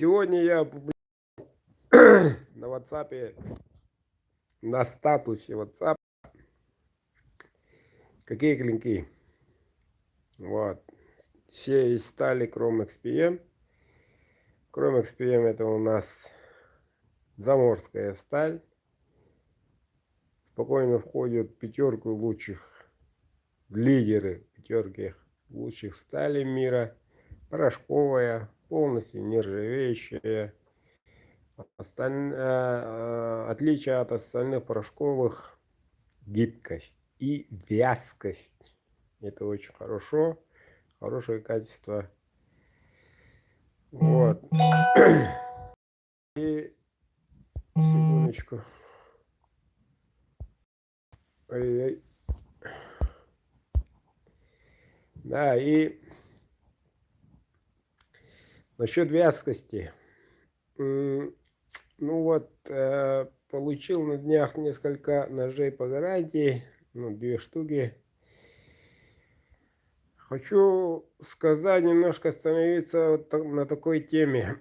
Сегодня я на WhatsApp, на статусе WhatsApp, какие клинки. Вот. Все из стали Chrome XPM. Chrome XPM это у нас заморская сталь. Спокойно входит в пятерку лучших, в лидеры пятерки лучших сталей мира. Порошковая, полностью нержавеющая. Отличие от остальных порошковых — гибкость и вязкость. Это очень хорошо, хорошее качество. Вот. И секундочку. Ой-ой. Да, и насчет вязкости. Ну вот, получил на днях несколько ножей по гарантии, 2 штуки. Хочу сказать, немножко остановиться вот на такой теме.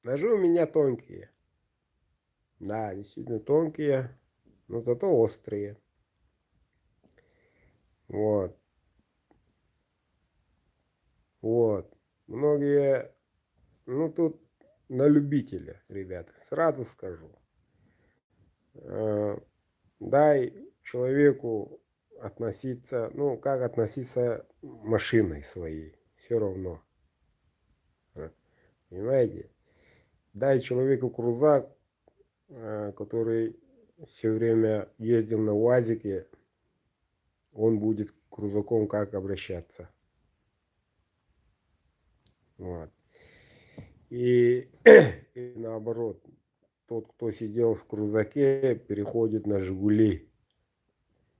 Ножи у меня тонкие. Да, действительно тонкие, но зато острые. Вот. Вот. Многие, тут на любителя, ребята, сразу скажу. Дай человеку относиться, как относиться машиной своей, все равно. Понимаете? Дай человеку крузак, который все время ездил на УАЗике, он будет крузаком как обращаться. Вот. И наоборот, тот, кто сидел в крузаке, переходит на «Жигули».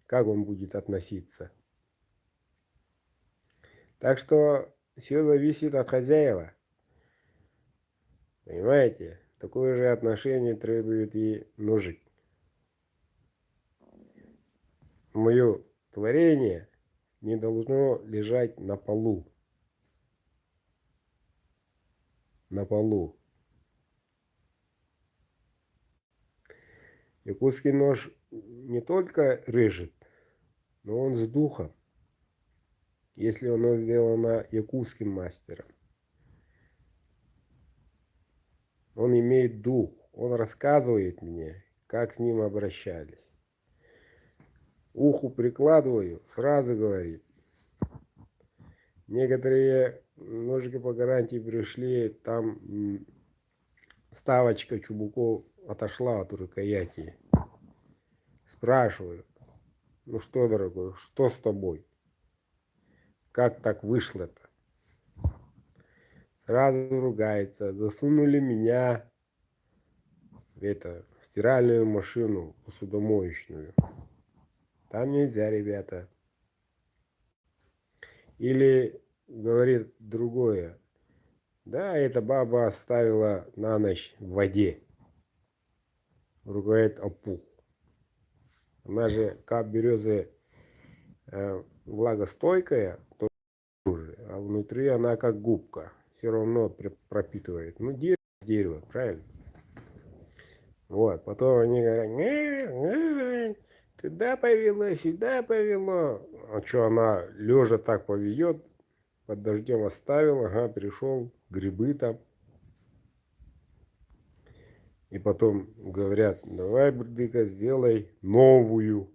Как он будет относиться? Так что все зависит от хозяева. Понимаете? Такое же отношение требует и ножик. Мое творение не должно лежать на полу. На полу. Якутский нож не только режет, но он с духом, если оно сделано якутским мастером. Он имеет дух, он рассказывает мне, как с ним обращались. Уху прикладываю, сразу говорит. Некоторые ножики по гарантии пришли, там вставочка чубуков отошла от рукояти. Спрашиваю, что, дорогой, что с тобой? Как так вышло-то? Сразу ругается. Засунули меня в стиральную машину, посудомоечную. Там нельзя, ребята. Или говорит другое. Да, эта баба оставила на ночь в воде. Рукоять опух. Она же кап березы влагостойкая, а внутри она как губка. Все равно пропитывает. Дерево, правильно? Вот, потом они говорят, туда повело, сюда повело. А что, она лежа так поведет, под дождем оставил, пришел, грибы там. И потом говорят, давай, Бердыка, сделай новую,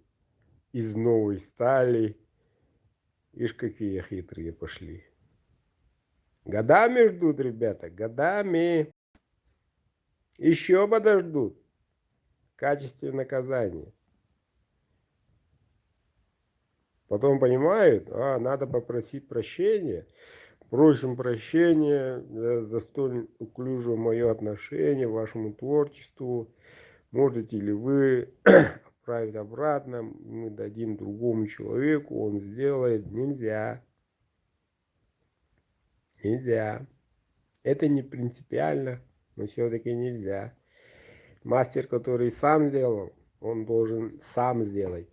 из новой стали. Ишь, какие хитрые пошли. Годами ждут, ребята, годами. Еще подождут в качестве наказания. Потом понимают, надо попросить прощения. Просим прощения за столь уклюжее мое отношение к вашему творчеству. Можете ли вы отправить обратно? Мы дадим другому человеку, он сделает. Нельзя. Нельзя. Это не принципиально, но все-таки нельзя. Мастер, который сам сделал, он должен сам сделать.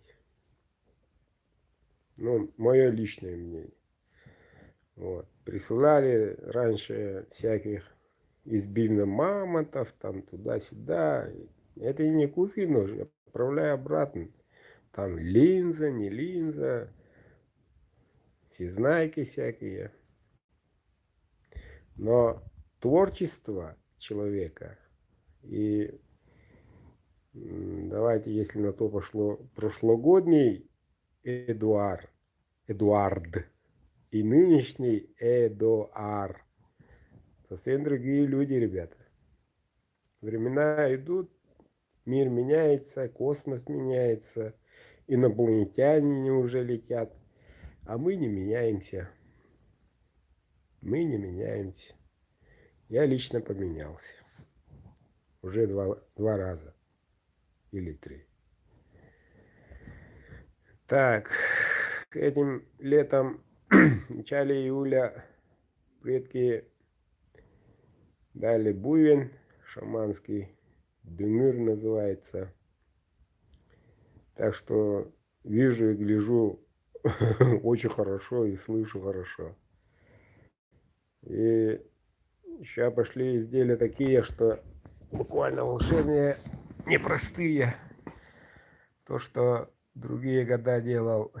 Мое личное мнение. Вот. Присылали раньше всяких избивно мамонтов, там туда-сюда. Это не куски нож, я отправляю обратно. Там линза, не линза, всезнайки всякие. Но творчество человека и давайте, если на то пошло, прошлогодний Эдуард и нынешний Эдуард. Совсем другие люди, ребята. Времена идут, мир меняется, космос меняется, инопланетяне уже летят, а мы не меняемся. Мы не меняемся. Я лично поменялся. Уже два раза. Или 3. Так, этим летом, в начале июля, предки дали буйвен шаманский, дюмюр называется. Так что вижу и гляжу очень хорошо и слышу хорошо. И сейчас пошли изделия такие, что буквально волшебные, непростые. То, что другие года делал